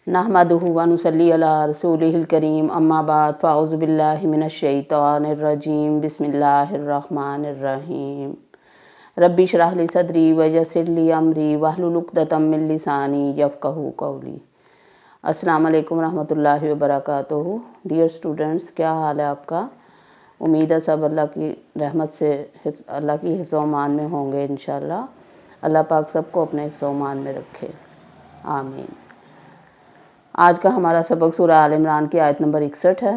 नहमदुहु व नुसल्ली अला रसूलिहिल करीम अम्मा बाद फ़ाउज़ु बिल्लाहि मिनश शैतानिर रजीम बिस्मिल्लाहिर रहमानिर रहीम रब्बि इश्रह ली सदरी व यस्सिर ली अमरी वहलुल उक़दतम मिन लिसानी यफ़क़हू क़ौली। अस्सलाम वालेकुम रहमतुल्लाहि व बरकातुहू। डियर स्टूडेंट्स, क्या हाल है आपका? उम्मीद है सब अल्लाह की रहमत से अल्लाह की हिफ्ज़ व अमान में होंगे इंशाअल्लाह। अल्लाह पाक सबको अपने हिफ्ज़ व अमान में रखे, आमीन। आज का हमारा सबक सूरह आल इमरान की आयत नंबर 61 है।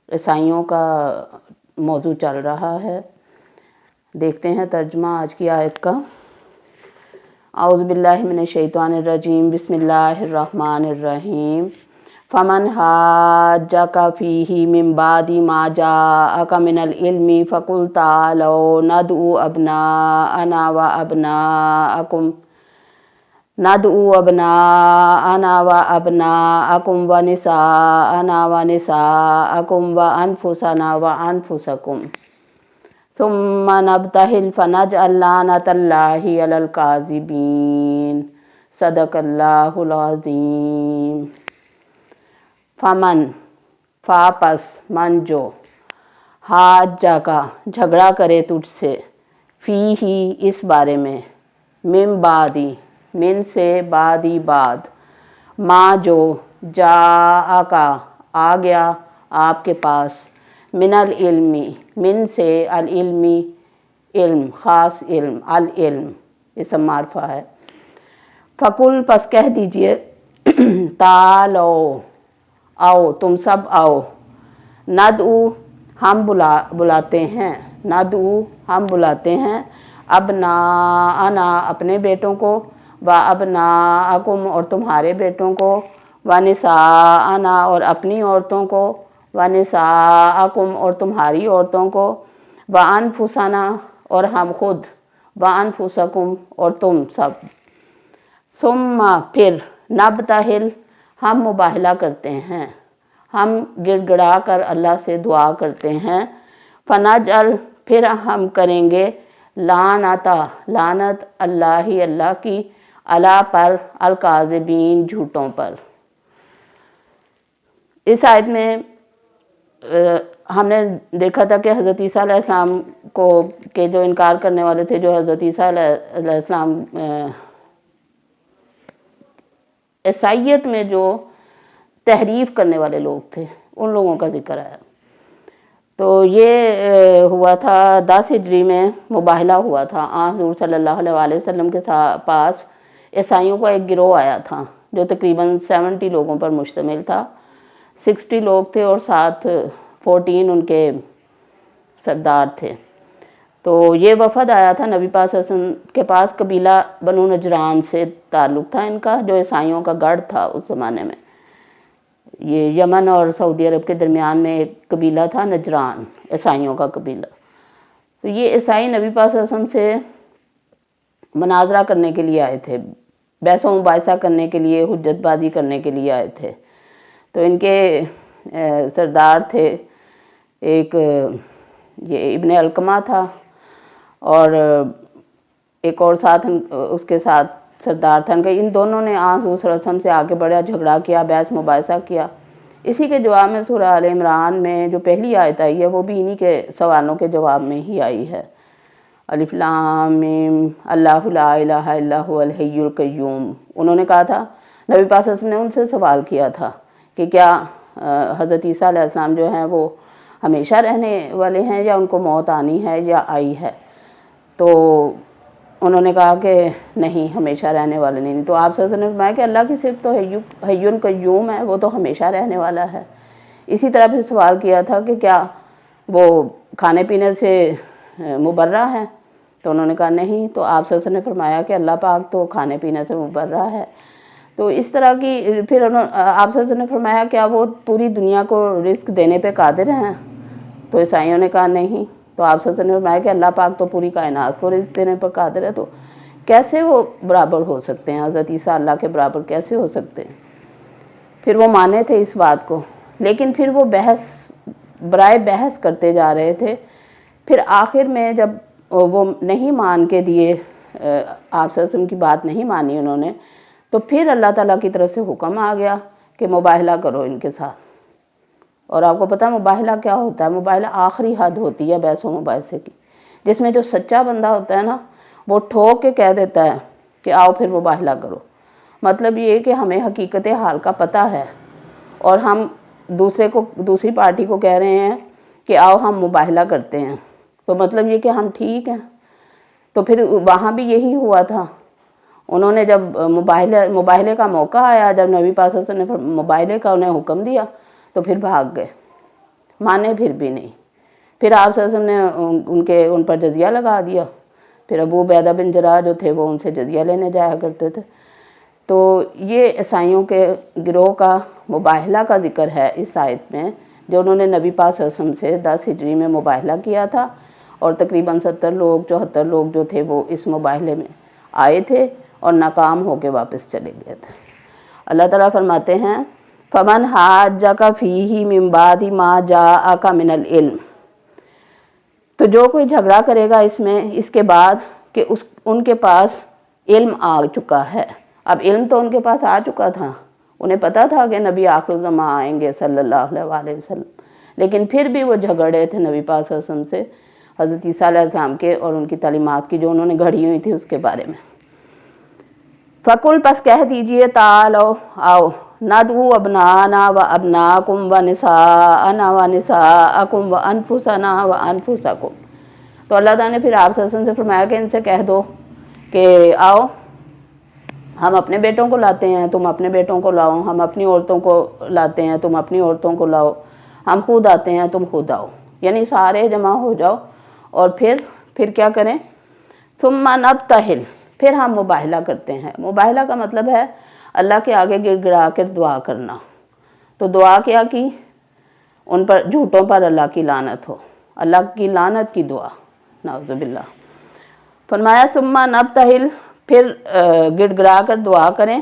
ईसाइयों का मौजू चल रहा है। देखते हैं तर्जुमा आज की आयत का। औज़ु बिल्लाहि मिनश शैतानिर रजीम बिस्मिल्लाहिर रहमानिर रहीम फमन हाज्जका फ़ीही मिन बादि मा जाअका मिनल इल्मि फ़क़ुल ताअलौ नदउ अबनाअना व अबनाअकुम व निसाअना व निसाअकुम व अनफुसना व अनफुसकुम सुम्मा नब्तहिल फ़नजअल लानतल्लाहि अलल काज़िबीन। सदक़ल्लाहुल अज़ीम। फमन फापस मन जो, हाज्जा का झगड़ा करे तुझसे, फ़ी ही इस बारे में, मिन बादी मिन से बादी बाद, माँ जो जाआका आ गया आपके पास, मिनल इल्मी मिन से अल इल्मी इल्म ख़ास इल्म, अल इल्म इसम मारफा है। फ़कुल पस कह दीजिए, तालो आओ तुम सब आओ, नदउ हम बुलाते हैं, नदउ हम बुलाते हैं, अबनाअना अपने बेटों को, व अबनाअकुम और तुम्हारे बेटों को, व निसाअना और अपनी औरतों को, व निसाअकुम और तुम्हारी औरतों को, व अनफुसना और हम खुद, व अनफुसकुम और तुम सब। सुम्मा फिर, नबतहिल हम मुबाहला करते हैं, हम गिड़गिड़ा कर अल्लाह से दुआ करते हैं, फ़नजअल फिर हम करेंगे, लानता लानत अल्लाही अल्लाह की, अला पर, अल काज़िबीन झूठों पर। इस आयत में हमने देखा था कि हज़रत ईसा अलैहिस्सलाम को के जो इनकार करने वाले थे, जो हज़रत ईसा अलैहिस्सलाम ईसाइयत में जो तहरीफ करने वाले लोग थे, उन लोगों का जिक्र आया। तो ये हुआ था 10 हिजरी में मुबाहला हुआ था। हुज़ूर सल्लल्लाहु अलैहि वसल्लम के पास ईसाइयों का एक गिरोह आया था जो तकरीबन 70 लोगों पर मुश्तमिल था। 60 लोग थे और साथ 14 उनके सरदार थे। तो ये वफ़द आया था नबी पाक सल्लल्लाहु अलैहि वसल्लम के पास। कबीला बनु नजरान से ताल्लुक़ था इनका, जो ईसाइयों का गढ़ था उस ज़माने में। ये यमन और सऊदी अरब के दरमियान में एक कबीला था नजरान, ईसाइयों का कबीला। तो ये ईसाई नबी पाक सल्लल्लाहु अलैहि वसल्लम से मुनाजरा करने के लिए आए थे, बहस व मुबाहिसा करने के लिए, हुज्जतबाजी करने के लिए आए थे। तो इनके सरदार थे, एक ये इब्ने अलकमा था और एक और साथ उसके साथ सरदार था। इन दोनों ने हुज़ूर सल्लल्लाहु अलैहि वसल्लम से आगे बढ़ा, झगड़ा किया, बहस मुबाहिसा किया। इसी के जवाब में सूरह आल इमरान में जो पहली आयत आई है वो भी इन्हीं के सवालों के जवाब में ही आई है। अलिफ लाम मीम अल्लाहु ला इलाहा इल्ला हुवल हय्युल क़य्यूम। उन्होंने कहा था, नबी पाक सल्लल्लाहु अलैहि वसल्लम ने उनसे सवाल किया था कि क्या हज़रत ईसा अलैहिस्सलाम जो हैं वो हमेशा रहने वाले हैं या उनको मौत आनी है या आई है। तो उन्होंने कहा कि नहीं, हमेशा रहने वाले नहीं। तो आप सल्लल्लाहु अलैहि वसल्लम ने फरमाया कि अल्लाह की सिर्फ तो हय्युन क़य्यूम है, वो तो हमेशा रहने वाला है। इसी तरह फिर सवाल किया था कि क्या वो खाने पीने से मुबर्रा है। तो उन्होंने कहा नहीं। तो आप सल्लल्लाहु अलैहि वसल्लम ने फरमाया कि अल्लाह पाक तो खाने पीने से मुबर्रा है। तो इस तरह की फिर आप सल्लल्लाहु अलैहि वसल्लम ने फरमाया क्या वो पूरी दुनिया को रिस्क देने पे कादिर हैं। तो ईसाइयों ने कहा नहीं। तो आप सल्लल्लाहु अलैहि वसल्लम ने फरमाया कि अल्लाह पाक तो पूरी कायनात को रिस्क देने पर कादिर है, तो कैसे वो बराबर हो सकते हैं, हज़रत ईसा अल्लाह के बराबर कैसे हो सकते हैं। फिर वो माने थे इस बात को, लेकिन फिर वो बराए बहस करते जा रहे थे। फिर आखिर में जब वो नहीं मान के दिए, आप सल्लल्लाहु अलैहि वसल्लम की बात नहीं मानी उन्होंने, تو پھر اللہ تعالیٰ کی طرف سے حکم آ گیا کہ مباہلہ کرو ان کے ساتھ. اور آپ کو پتہ مباہلہ کیا ہوتا ہے؟ مباہلہ آخری حد ہوتی ہے بحث و مباحثے کی، جس میں جو سچا بندہ ہوتا ہے نا وہ ٹھوک کے کہہ دیتا ہے کہ آؤ پھر مباہلہ کرو. مطلب یہ کہ ہمیں حقیقت حال کا پتہ ہے اور ہم دوسری پارٹی کو کہہ رہے ہیں کہ آؤ ہم مباہلہ کرتے ہیں، تو مطلب یہ کہ ہم ٹھیک ہیں. تو پھر وہاں بھی یہی ہوا تھا. انہوں نے جب مباہلے کا موقع آیا، جب نبی پاک صلی اللہ علیہ وسلم نے مباہلے کا انہیں حکم دیا تو پھر بھاگ گئے، مانے پھر بھی نہیں. پھر آپ صلی اللہ علیہ وسلم نے ان پر جزیہ لگا دیا. پھر ابو عبیدہ بن جراح جو تھے وہ ان سے جزیہ لینے جایا کرتے تھے. تو یہ عیسائیوں کے گروہ کا مباہلہ کا ذکر ہے اس آیت میں، جو انہوں نے نبی پاک صلی اللہ علیہ وسلم سے 10 ہجری میں مباہلہ کیا تھا، اور تقریباً 74 لوگ جو تھے وہ اس مباہلے میں آئے تھے اور ناکام ہو کے واپس چلے گئے تھے. اللہ تعالیٰ فرماتے ہیں فَمَنْ حَاجَّكَ فِيهِ مِنْ بَعْدِ مَا جَاءَكَ مِنَ الْعِلْمِ، تو جو کوئی جھگڑا کرے گا اس میں اس کے بعد کہ ان کے پاس علم آ چکا ہے. اب علم تو ان کے پاس آ چکا تھا، انہیں پتا تھا کہ نبی آخر الزمان آئیں گے صلی اللہ علیہ وسلم، لیکن پھر بھی وہ جھگڑے تھے نبی پاک صلی اللہ علیہ وسلم سے، حضرت عیسیٰ علیہ السلام کے اور ان کی تعلیمات کی جو انہوں نے گھڑی ہوئی تھی اس کے بارے میں. فَقُلْ، پس کہہ دیجئے، تعالوا، آؤ، ندعو ابناءنا و ابناءکم و نساءنا و نساءکم و انفسنا و انفسکم. تو اللہ تعالیٰ نے پھر آپ صلی اللہ علیہ وسلم سے فرمایا کہ ان سے کہہ دو کہ آؤ ہم اپنے بیٹوں کو لاتے ہیں، تم اپنے بیٹوں کو لاؤ، ہم اپنی عورتوں کو لاتے ہیں، تم اپنی عورتوں کو لاؤ، ہم خود آتے ہیں، تم خود آؤ، یعنی سارے جمع ہو جاؤ. اور پھر کیا کریں؟ ثم نبتہل، پھر ہم مباہلہ کرتے ہیں. مباہلہ کا مطلب ہے اللہ کے آگے گر گڑا کر دعا کرنا. تو دعا کیا کی؟ ان پر جھوٹوں پر اللہ کی لعنت ہو، اللہ کی لعنت کی دعا، نعوذ باللہ. فرمایا ثم نبتہل، پھر گڑ گڑا کر دعا کریں.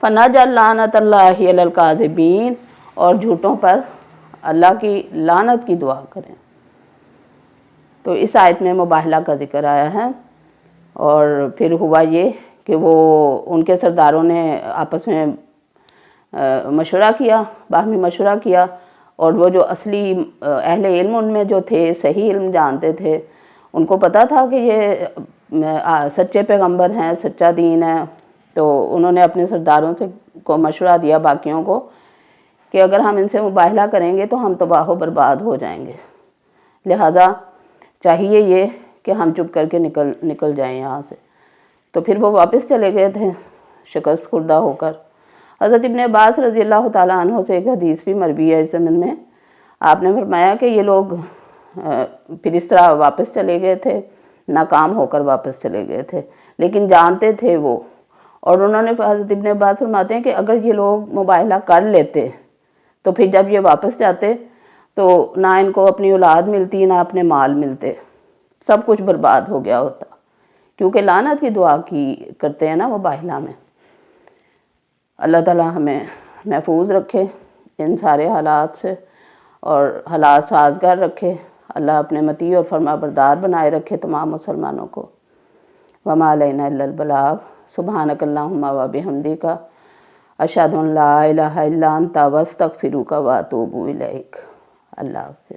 فنجعل لعنت اللہ علی الکاذبین، اور جھوٹوں پر اللہ کی لعنت کی دعا کریں. تو اس آیت میں مباہلہ کا ذکر آیا ہے. اور پھر ہوا یہ کہ وہ ان کے سرداروں نے آپس میں مشورہ کیا، باہمی مشورہ کیا، اور وہ جو اصلی اہل علم ان میں جو تھے، صحیح علم جانتے تھے، ان کو پتہ تھا کہ یہ سچے پیغمبر ہیں، سچا دین ہے. تو انہوں نے اپنے سرداروں کو مشورہ دیا، باقیوں کو، کہ اگر ہم ان سے مباہلہ کریں گے تو ہم تباہ و برباد ہو جائیں گے، لہذا چاہیے یہ کہ ہم چپ کر کے نکل جائیں یہاں سے. تو پھر وہ واپس چلے گئے تھے شکست خوردہ ہو کر. حضرت ابن عباس رضی اللہ تعالیٰ عنہ سے ایک حدیث بھی مروی ہے اس زمن میں. آپ نے فرمایا کہ یہ لوگ پھر اس طرح واپس چلے گئے تھے، ناکام ہو کر واپس چلے گئے تھے، لیکن جانتے تھے وہ. اور انہوں نے حضرت ابن عباس فرماتے ہیں کہ اگر یہ لوگ مباہلہ کر لیتے تو پھر جب یہ واپس جاتے تو نہ ان کو اپنی اولاد ملتی، نہ اپنے مال ملتے، سب کچھ برباد ہو گیا ہوتا، کیونکہ لعنت کی دعا کرتے ہیں نا مباہلہ میں. اللہ تعالیٰ ہمیں محفوظ رکھے ان سارے حالات سے اور حالات سازگار رکھے. اللہ اپنے مطیع اور فرما بردار بنائے رکھے تمام مسلمانوں کو. وما علینا الا البلاغ. سبحانک اللہم و بحمدک، اشہد ان لا الہ الا انت، واستغفرک واتوب الیک. اللہ حافظ.